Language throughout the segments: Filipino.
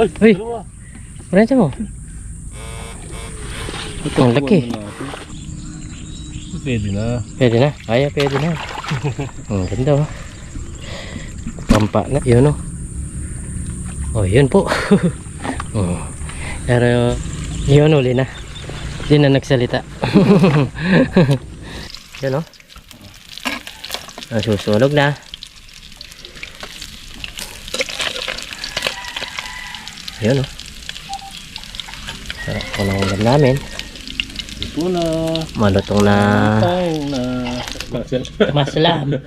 Uy, prensa mo. Ang laki. Pwede na. Pwede na. Ay, pwede na. Ang ganda oh. Pampa na. Yun oh. Oh, yun po. Oh. Pero yun uli na. Hindi na nagsalita. Yan oh. Nasusunog na. Yun oh. Sarap po ng ulam namin. Ito na. Malutong na. Tayo na. Maslam.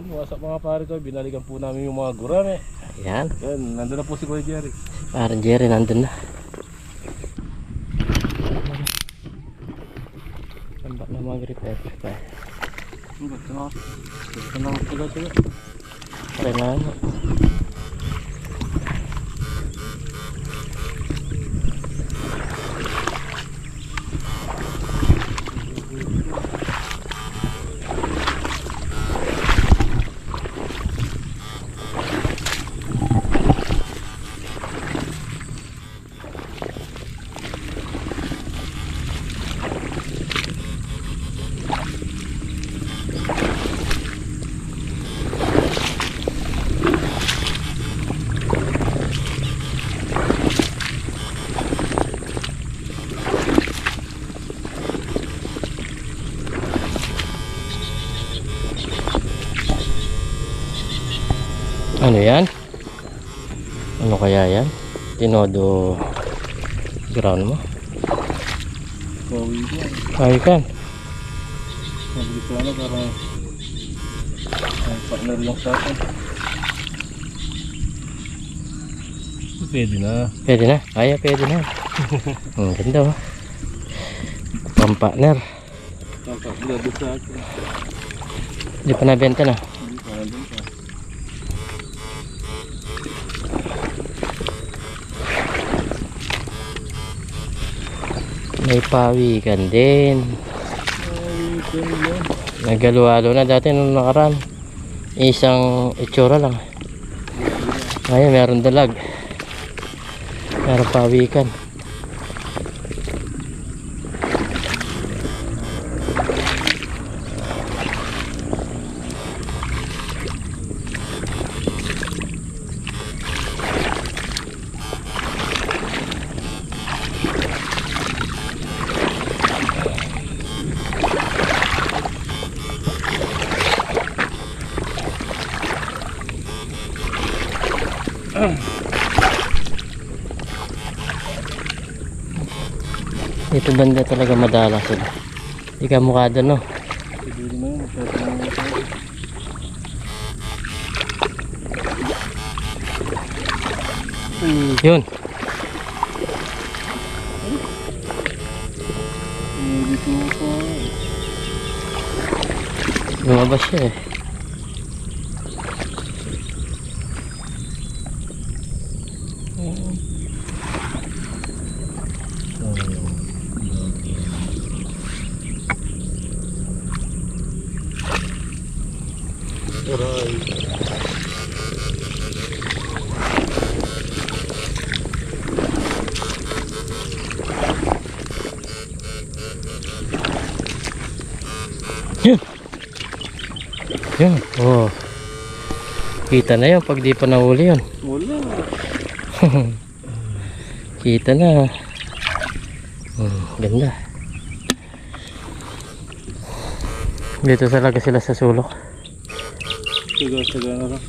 Wasak mga pare ko, binalikan po namin yung mga gurame. Yan. Yan, nandun na po si Kuya Jerry. Parang Jerry nandun na. Tambak na mga repair pa. Ito na. Tuloy. Pare na ano. Ano yan? Ano kaya yan? Tinodo ground mo? Bawi ko. Ay kan. Mabilis ko ano para partner lang sa akin. Pwede na. Pwede na? Ay, pwede na. Ang ganda oh. Pampartner. Partner sa akin. Hindi pa nabenta na. Hindi pa nabenta. May pawikan din. Nagalo-halo na dati nung nakaraan. Isang itsura lang. Ngayon meron dalag. Meron pawikan. Dito banda talaga madalas sila. Hindi ka mukha doon no? Siguro na yun. Yun. Dito ko. Lumabas siya eh. Yun. Yun. Oh. Kita na yun pag di pa nahuli yun. Wala. Kita na. Ganda. Dito talaga sila sa sulok. Taga na lang.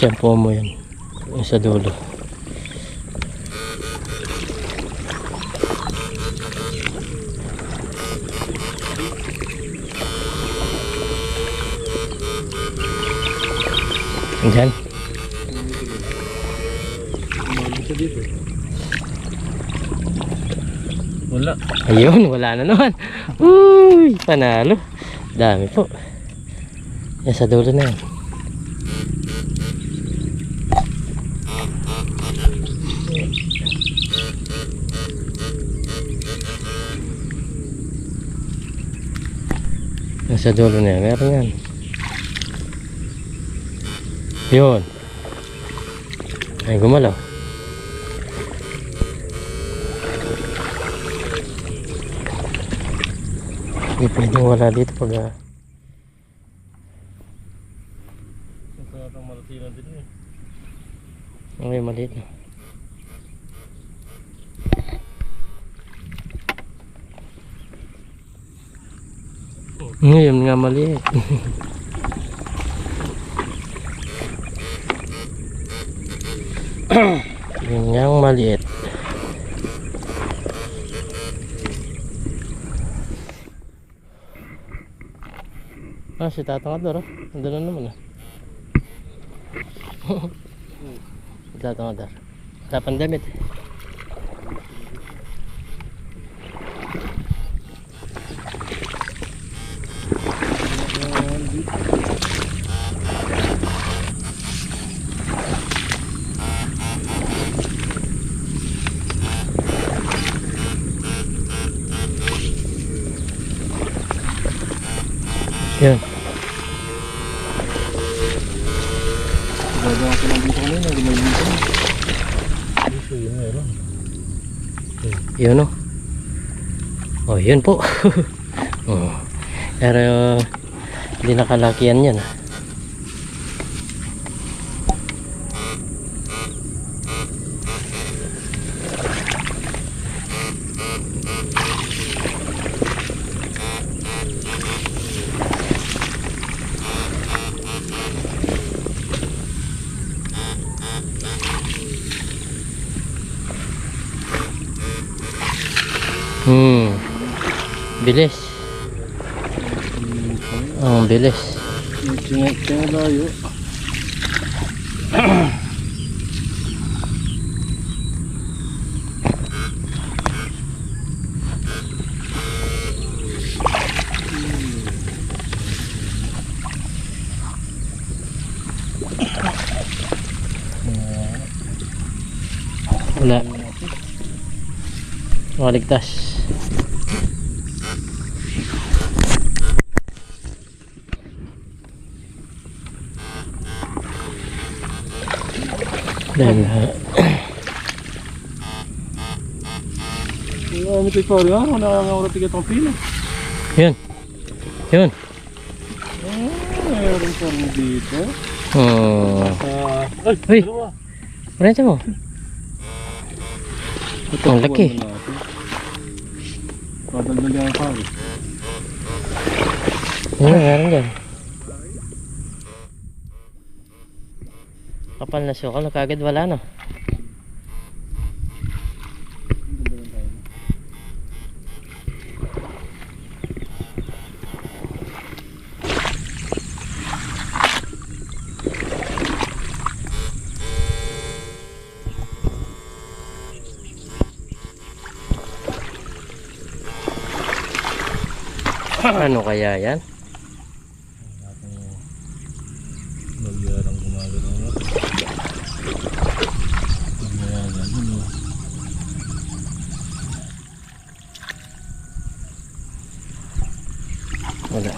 Tiyempo mo yan. Yung sa dulo. Diyan. Wala. Ayun, wala na naman. Uy, panalo. Dami po. Yan sa dulo na yan. Sa dulo na yan, meron yan. Yun. Ay, gumalaw. Hindi pwedeng wala dito pag Ito natang malatinan din eh. okay, maliit na. Ngayon nga maliit. Yun nga ang maliit. Si Tatang Ador, andun na naman Si Tatang Ador. Wala pang damit. Yan. Gagawa ko lang dito kanina, gumaling dito. Dito yun meron. Yun o. Oh, yun po. Oh. Pero hindi nakalakihan yan. Bilis. Ang bilis. Tingnan layo. Wala. Maligtas. Dahil Ano ito pare ha? Nakakawala tigat ang pila. yun. Yun. Meron pa rin dito. Ay, Ay, dalawa. Prensa mo. Ang laki. Padaldan niya ang pare. Ano meron dyan? Kapal na sukal na kagad wala na. Ano kaya yan? Nagyarang gumagano na. Nagyarang yun. Wala.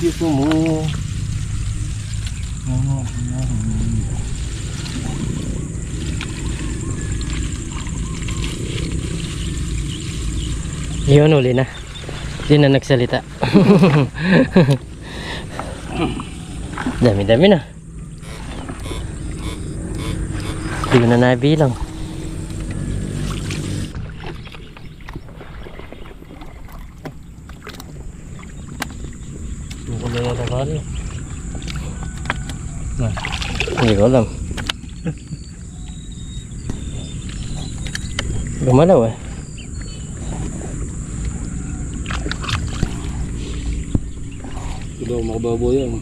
Dito mo. Yun, uli na. Hindi na nagsalita. Dami-dami na. Hindi ko na nabilang. Tuko na yata pare. Hindi ko alam. Gumalaw eh. Ito daw makababo yan.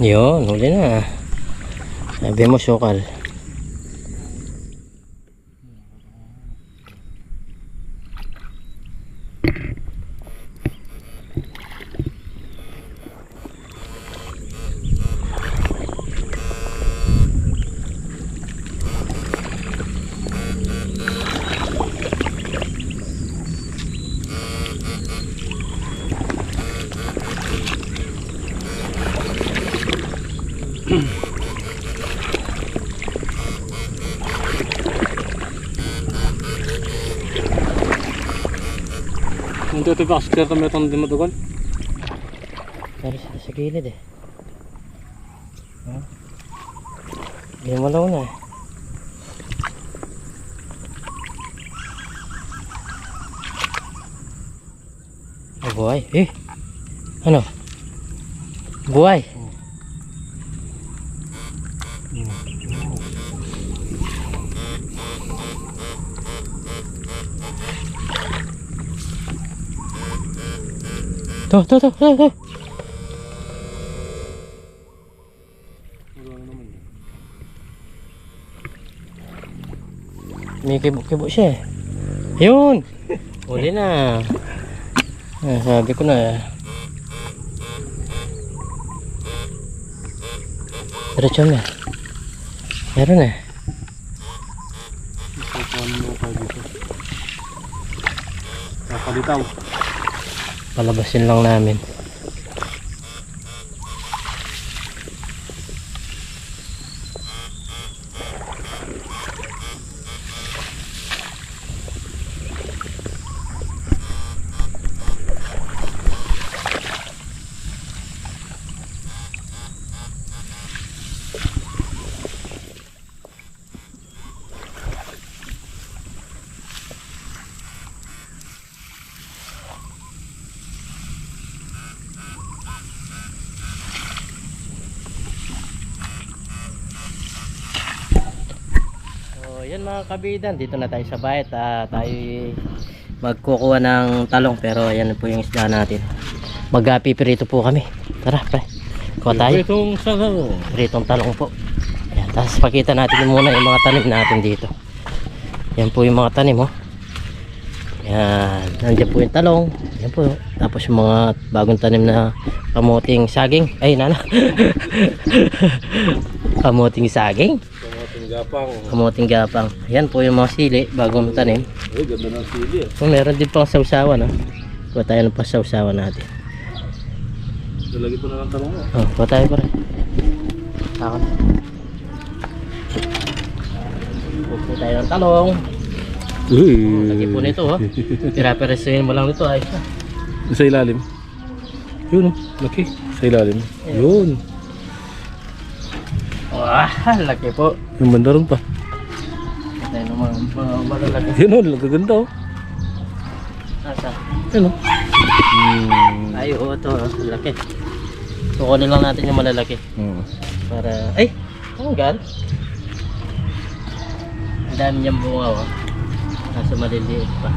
Yun, huli na. Sabi mo sukal. Hindi ito ba kasi kami itong di matugal? Pero sa gilid eh. Hindi malaw na eh. Oh, buhay. Eh! Ano? Buhay! Tuh. May kibo-kibo siya eh. Yun! Huli na. Sabi ko na eh. Diretso na. Meron eh. Paano mo kayo dito? Kapalitaw. Palabasin lang namin. Yan mga kabidan, dito na tayo sa bayat. Tayo magkukuha ng talong, pero yan po yung isda natin. Magpipirito po kami. Tara pre, kuha tayo. Itong sasaw. Piritong talong po. Ayan, tapos pakita natin muna yung mga tanim natin dito. Yan po yung mga tanim oh. Yan, nandiyan po yung talong. Yan po. Tapos yung mga bagong tanim na kamuting saging. Ay nana. Kamuting saging. Kamuting gapang. Yan po yung mga sili, bagong tanim. Ay, ganda ng sili eh. So, meron din pang sausawan. Kuha tayo ng pasausawan natin. Lalagay ko na ng talong mo. Kuha tayo pa rin. Takot. Kuha tayo ng talong. Lagi po nito. Pira-peresuhin mo lang nito. Ayos na. Sa ilalim. Yun, laki. Sa ilalim. Yun. Wah, laki po. Yung banda ron pa. Tayo ng mga malalaki. Yun o, gaganda o. Nasa? Yun o. Ay, oo, ito. Laki. Kukunin lang natin yung malalaki. Para, ay, tanggal. Ang dami niyang bunga o. Nasa maliliit pa.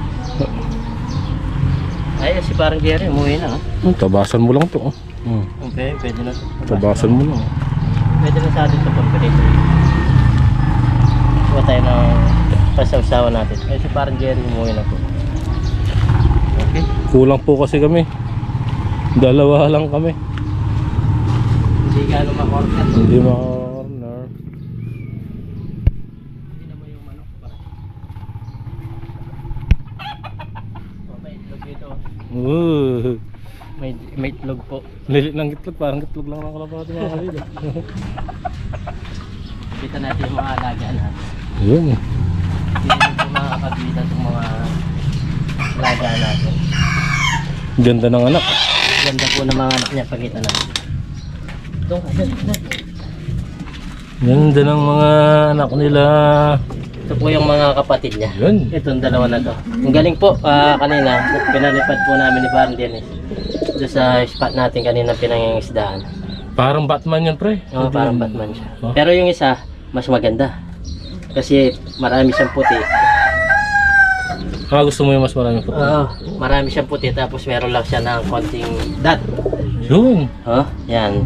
Ay, si parang Jerry, umuwi na o. Tabasan mo lang to o. Okay, pwede na. Tabasan mo lang. Pwede na sa atin ito pag pinito. Kuha tayo ng pasawsawa natin. Ay, si parang Jerry, umuwi na po. Okay. Kulang po kasi kami. Dalawa lang kami. Hindi gano'ng ma-corner. Hindi ma-corner. Hindi naman yung manok pa. May itlog dito. May itlog po. Lilit ng gitlog, parang gitlog lang ng kalapati mga kalila. Kita natin yung mga alaga natin. Yun. Hindi naman po makakabita itong mga alaga natin. Ganda ng anak. Ganda po ng mga anak niya, pakita natin. Ito, Ganda ng mga anak nila. ito po yung mga kapatid niya. Yun. Itong dalawa na to. Ang galing po, kanina, pinalipad po namin ni Parang Dennis. Doon sa spot natin kanina pinangingisdaan. Parang Batman yan pre. Oo, parang Batman siya. Oh. Pero yung isa, mas maganda. Kasi marami siyang puti. Gusto mo yung mas maraming puti? Oo, marami siyang puti tapos meron lang siya ng konting dot. Yun. Oh, yan.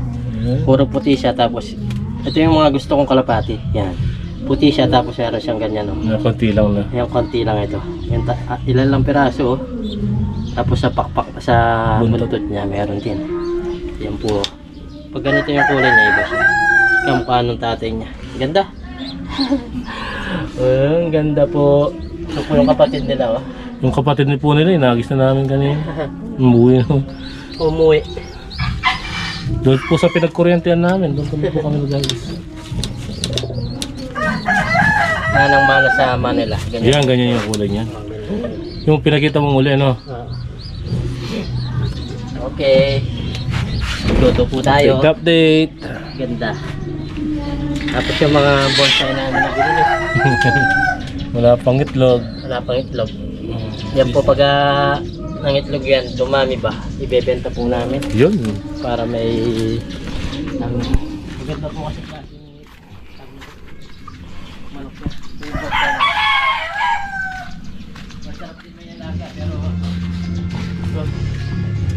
Puro puti siya tapos ito yung mga gusto kong kalapati. Yan. Puti siya tapos meron siyang ganyan, oh. Konti lang na. Yung konti lang ito. Yung ilan lang piraso, oh. Tapos sa pakpak sa buntot niya meron din. Yan po. Pag ganito yung kulay niya, iba siya. Kamukha ng tatay niya. Ganda. Ang ganda po. Ito po yung kapatid nila, oh. Yung kapatid ni po nila, inagis na namin kanina. Umuwi na. Umuwi. Doon po sa pinagkuryentehan namin, doon po kami nag-agis. Manang-mana sa Manila. Ganyan. Yan, ganyan yung kulay niya. Yung pinakita mong uli, ano? Okay. Luto po tayo. Big update. Ganda. Tapos yung mga bonsai namin na binili. Wala pang itlog. Wala pang itlog. Yan po pag nangitlog yan, dumami ba, ibebenta po namin Yun. para may maganda po kasi klase ni manok siya. Masarap din may alaga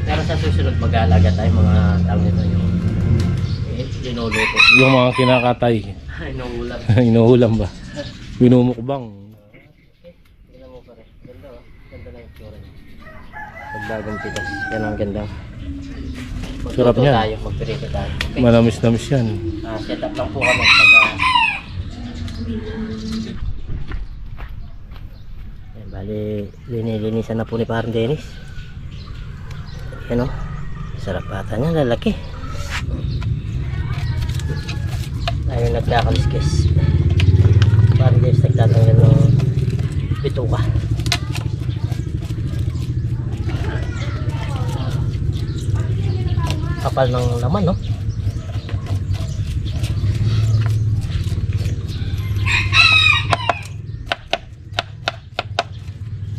pero sa susunod mag-aalaga tayo mga tawag nito yung linuluto. Yung mga kinakatay. Inuulam. Inuulam ba? Binumukbang. Tingnan mo pare. Ganda oh. Ganda na yung tsura niya. Pagbagang pitas. Yan ang ganda. Sarap niya. Tayo, magpirito tayo. Okay. Manamis-namis yan. Set up lang po kami pag bali, linilinisan na po ni Parang Dennis. Yan o. Sarap ata niya, lalaki. Ayun, nagkakaliskis. Parang Dennis nagtatanggal ng bituka. Kapal ng laman, no?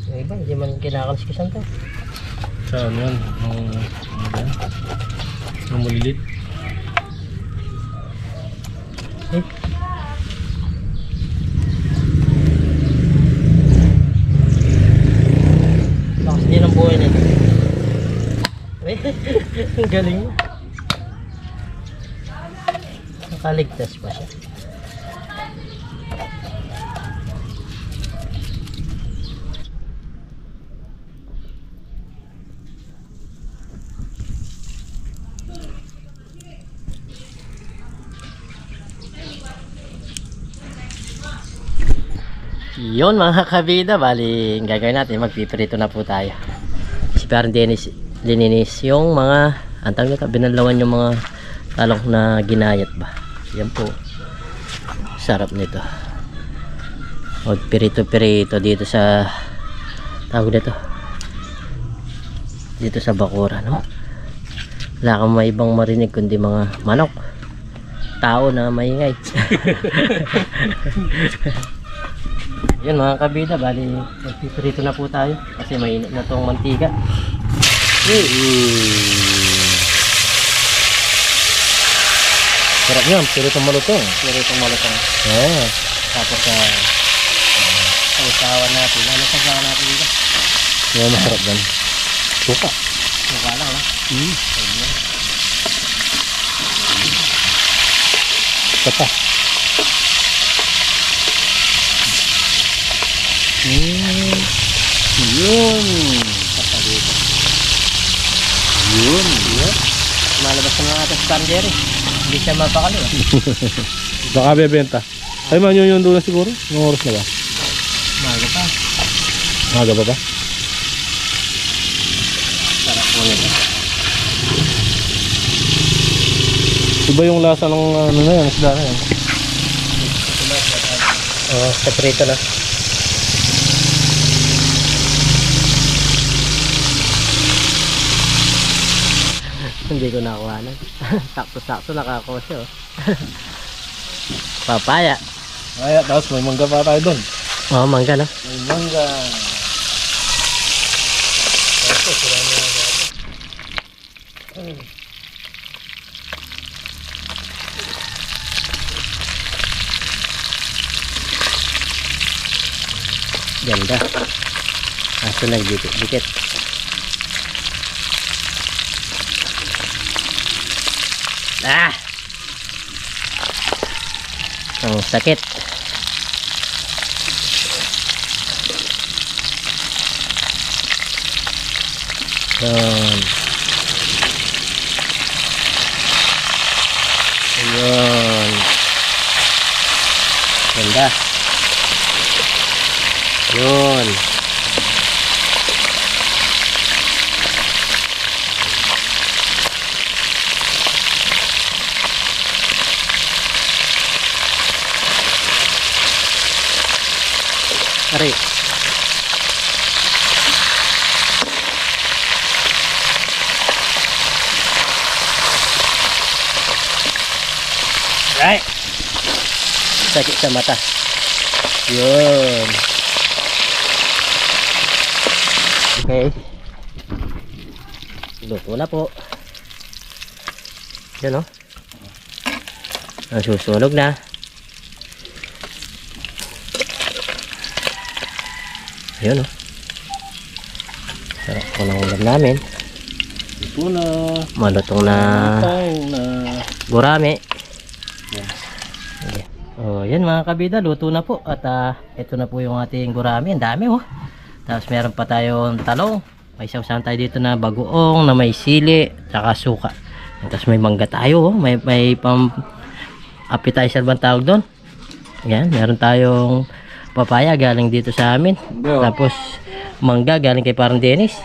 Yung iba, hindi man kinakaliskisan to. Saan yan? Ang malilit. Eh? Lakas din ang buhay nito. Ang galing mo. Nakaligtas pa siya. Yun mga kabida, bali ang gagawin natin, magpiprito na po tayo. Si Parang Dennis lininis yung mga antang nito, binalawan yung mga talong na ginayat ba. Yan po, sarap nito. Magpirito-pirito dito sa tawag dito, dito sa bakura, no? Wala kang may ibang marinig kundi mga manok, tao na maingay. Yun mga kabida, bali magpiprito na po tayo kasi mainit na tong mantika. Sarap yan, piritong malutong. Piritong malutong. Ah. Tapos ang usawan natin. Ano sa usawan natin dito? Yan, masarap yan. Suka. Mukha lang, no? Tata. Yun. Tata dito. Yun. Malabas na mga atas Jerry. Hindi siya mapakali. Baka bebenta. Ay man yun doon na siguro. Mga oras na ba? Maga pa. Maga pa ba? Sarap po nito. Iba yung lasa ng ano na yan, isda na yan. Oo, sa prito na. Hindi ko nakuha na. Sakto-sakto nakakuha siya. Oh. Papaya. Ay, tapos may mangga pa tayo doon. Oh, mangga na. May mangga. Ganda. Aso nagdikit-dikit. Ah! Ang sakit. Yun. Ayun. Ganda. Yun. Ari. Right. Sakit sa mata. Yun. Okay. Luto na po. Yan o. Susunog na. Ayun o. Sarap po ng ulam namin. Ito na. Malutong na gurami. Yan. Okay. Oh, yan mga kabida, luto na po. At ito na po yung ating gurami. Ang dami oh. Tapos meron pa tayong talong. May sausawan tayo dito na bagoong, na may sili, tsaka suka. Tapos may mangga tayo oh. May pang appetizer bang tawag doon. Yan, meron tayong papaya galing dito sa amin. Tapos mangga galing kay parang Dennis.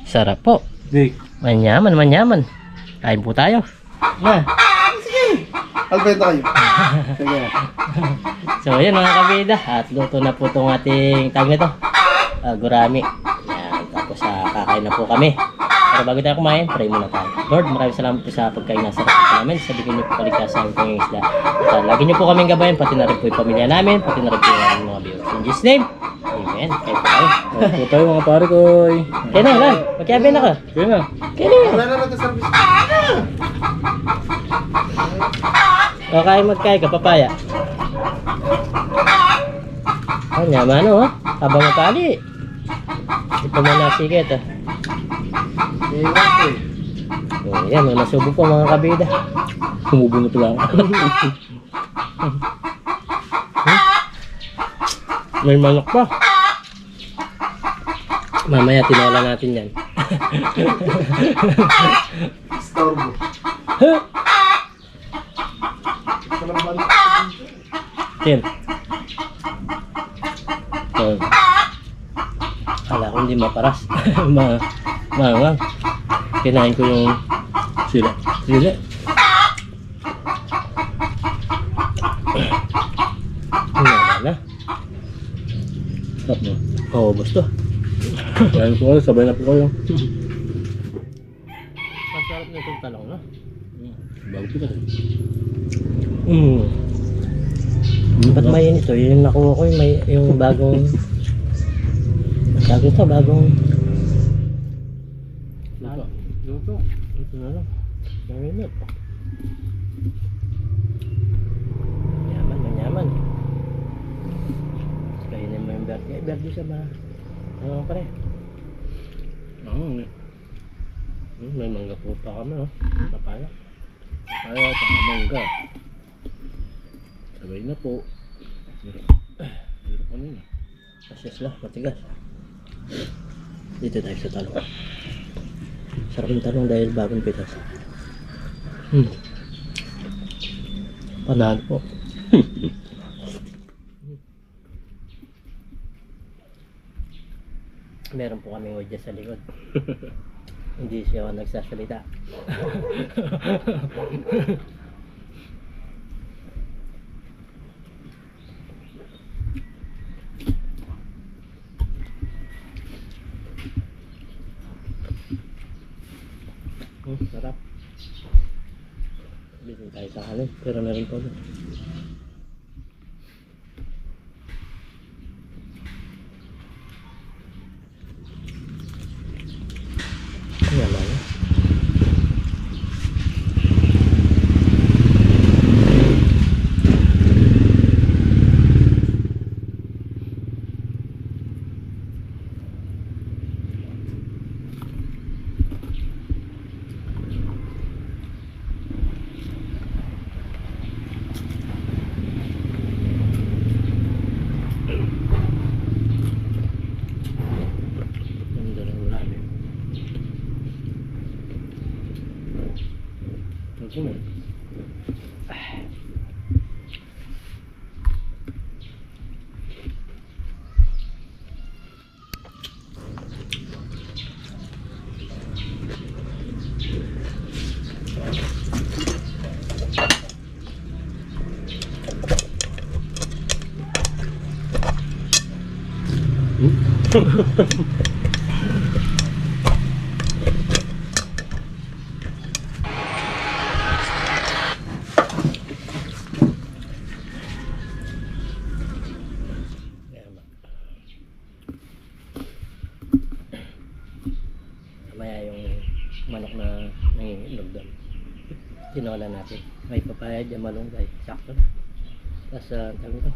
Sarap po. Dick. Manyaman. Kain po tayo. Yeah. Albenta kayo. Sige. So yun mga kabida. At luto na po itong ating tawag nito. Gurami. Yan. Tapos kakain na po kami. Pero bago tayo kumain, pray muna tayo. Lord, maraming salamat po sa pagkain na sarap po namin. Sabihin niyo po kaligtasan ko yung isda. At lagi niyo po kaming gabayan, pati na rin po yung pamilya namin, pati na rin po yung mga viewers. In Jesus' name, amen. Kayo po tayo. Ito tayo mga pare ko. Kaya na, Lan. Magkabay na ka. Kaya na. Kaya na. Wala na natin service. O, kaya magkaya ka, papaya. Oh, nyaman o, ha? Habang mapali. Ito mo na, sige ito. Oh, yan, may nasubo po mga kabida. Sumubo na pala ako. May manok pa. Mamaya tinola natin yan. Storbo. Tim. Oh. Kala ko hindi maparas. Mangang. Kinain ko yung Sila. sili. Wala na. Stop mo. Oo, gusto. Kaya po kayo, sabay na po kayo. Masarap na itong talong, no? Bago kita. Ba't mainit to? Yung nakuha ko yung bagong bagong Luto. ito na lang. Mainit. Manyaman. Kainin mo yung berde. Berde siya ba? Ano pare? Oo. May mangga po pa kami, oh. Papaya. Kaya tsaka mangga. Sabay na po. Hirap kanina. Asyos lang, matigas. Dito tayo sa talong. Sarap yung talong dahil bagong pitas. Panalo po. Meron po kaming udya sa likod. Hindi siya nagsasalita. Sarap. Bili tayo sa kanin, pero meron pa doon. Ayan lang. Sino? Mamaya yung manok na nangingitlog doon. Tinola natin. May papaya dyan, malunggay. Sakto na. Tapos, tawag ito.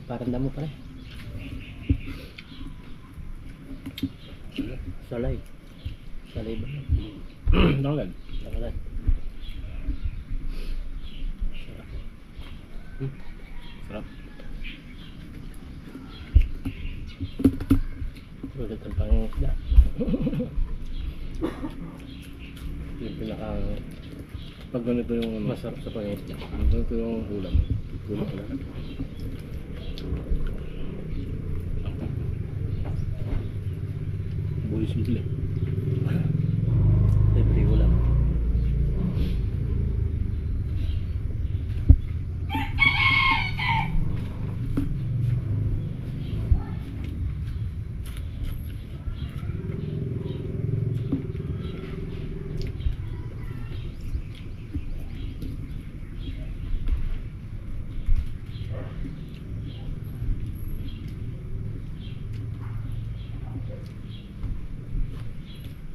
Paranda mo pala. Salay. Salay ba? Nakalan. Nakalan. Sarap. Ulit ang pangisda. Yung pinaka... Pag ganito yung ano, Masarap sa pangisda. ganito yung ulam. Ulam pala. Buwis mo sila. Libre ulam.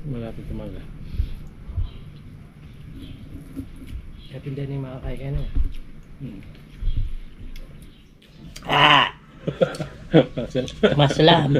Malapit tumaga. Kaya pinday na yung makakain ka na. Masal. Maslam.